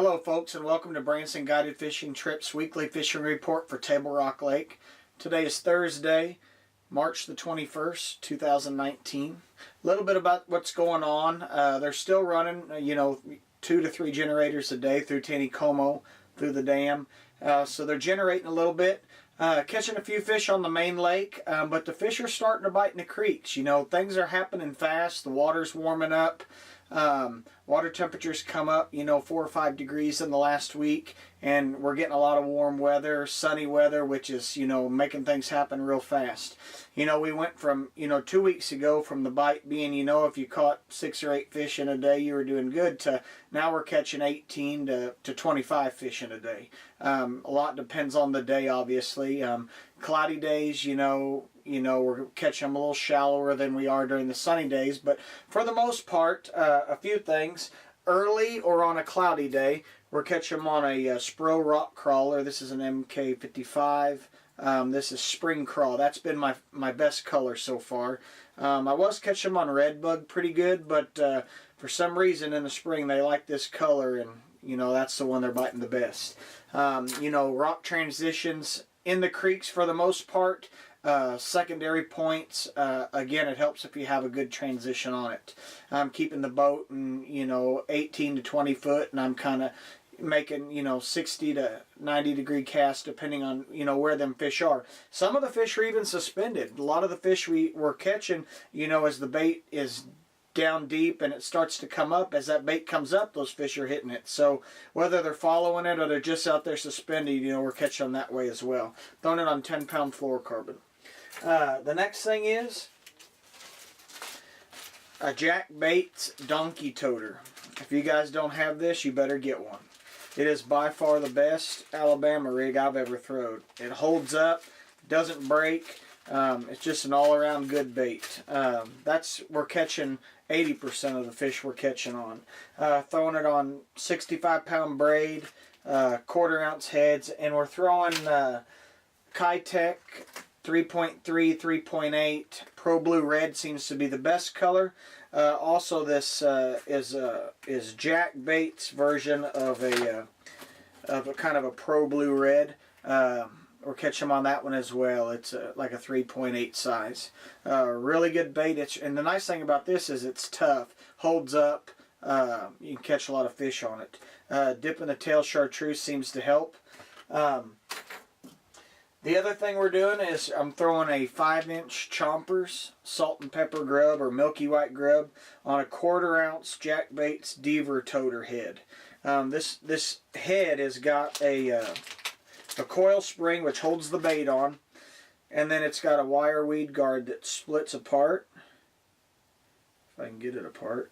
Hello folks, and welcome to Branson Guided Fishing Trips weekly fishing report for Table Rock Lake. Today is Thursday, March the 21st, 2019. A little bit about what's going on. They're still running, 2 to 3 generators a day through Taneycomo, through the dam. So they're generating a little bit. Catching a few fish on the main lake, but the fish are starting to bite in the creeks. Things are happening fast. The water's warming up. Water temperatures come up, 4 or 5 degrees in the last week, and we're getting a lot of warm weather, sunny weather, which is, making things happen real fast. We went from, 2 weeks ago from the bite being, if you caught 6 or 8 fish in a day, you were doing good, to now we're catching 18 to 25 fish in a day. A lot depends on the day, obviously. Cloudy days, we're catching them a little shallower than we are during the sunny days, but for the most part, a few things. Early or on a cloudy day, we're catching them on a Spro rock crawler. This is an MK55. This is spring crawl. That's been my best color so far. I was catching them on red bug pretty good, but for some reason in the spring they like this color, and that's the one they're biting the best. Rock transitions in the creeks for the most part. Secondary points, again, it helps if you have a good transition on it. I'm keeping the boat in 18 to 20 foot, and I'm kind of making 60 to 90 degree casts depending on where them fish are. Some of the fish are even suspended. A lot of the fish we're catching, as the bait is down deep and it starts to come up, as that bait comes up, those fish are hitting it. So whether they're following it or they're just out there suspended, we're catching them that way as well. Throwing it on 10-pound fluorocarbon. The next thing is a Jack Baits donkey toter. If you guys don't have this, you better get one. It is by far the best Alabama rig I've ever thrown. It holds up, doesn't break. It's just an all-around good bait. We're catching 80% of the fish we're catching on. Throwing it on 65-pound braid, quarter-ounce heads, and we're throwing Kitech 3.3, 3.8. Pro Blue Red seems to be the best color. Also, this is Jack Baits' version of a kind of a Pro Blue Red. Or catch them on that one as well. It's like a 3.8 size. Really good bait. And the nice thing about this is it's tough, holds up. You can catch a lot of fish on it. Dipping the tail chartreuse seems to help. The other thing we're doing is I'm throwing a 5-inch Chompers salt and pepper grub or milky white grub on a quarter-ounce Jack Baits Deaver toter head. This head has got a coil spring which holds the bait on, and then it's got a wire weed guard that splits apart. If I can get it apart.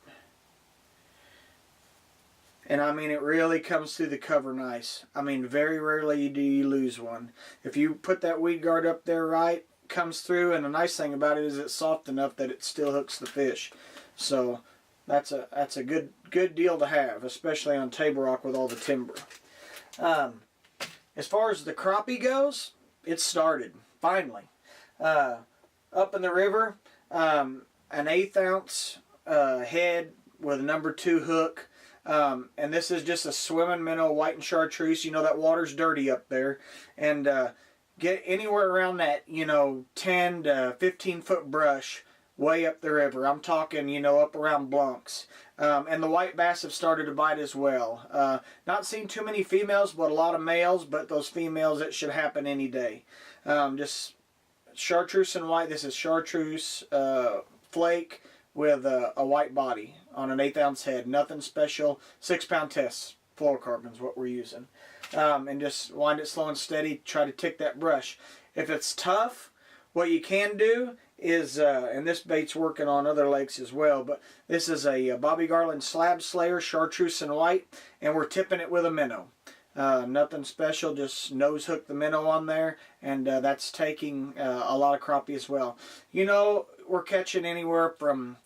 And I mean, it really comes through the cover nice. I mean, very rarely do you lose one. If you put that weed guard up there right, it comes through, and the nice thing about it is it's soft enough that it still hooks the fish. So that's a good deal to have, especially on Table Rock with all the timber. As far as the crappie goes, it started, finally. Up in the river, an 1/8 ounce head with a number 2 hook. And this is just a swimming minnow, white and chartreuse. That water's dirty up there. And get anywhere around that, 10 to 15 foot brush way up the river. I'm talking, up around Blancs. And the white bass have started to bite as well. Not seen too many females, but a lot of males. But those females, it should happen any day. Just chartreuse and white. This is chartreuse flake with a white body on an 1/8 ounce head. Nothing special. 6-pound test. Fluorocarbon is what we're using. And just wind it slow and steady. Try to tick that brush. If it's tough, what you can do is, and this bait's working on other lakes as well, but this is a Bobby Garland Slab Slayer, chartreuse and white, and we're tipping it with a minnow. Nothing special, just nose hook the minnow on there, and that's taking a lot of crappie as well. We're catching anywhere from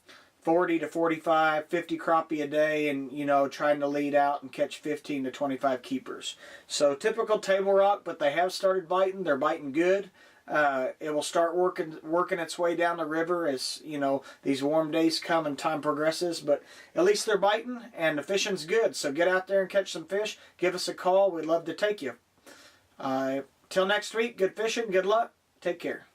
40 to 45, 50 crappie a day, and trying to lead out and catch 15 to 25 keepers. So typical Table Rock, but they have started biting. They're biting good. It will start working its way down the river as, you know, these warm days come and time progresses. But at least they're biting and the fishing's good. So get out there and catch some fish. Give us a call. We'd love to take you. Till next week, good fishing, good luck. Take care.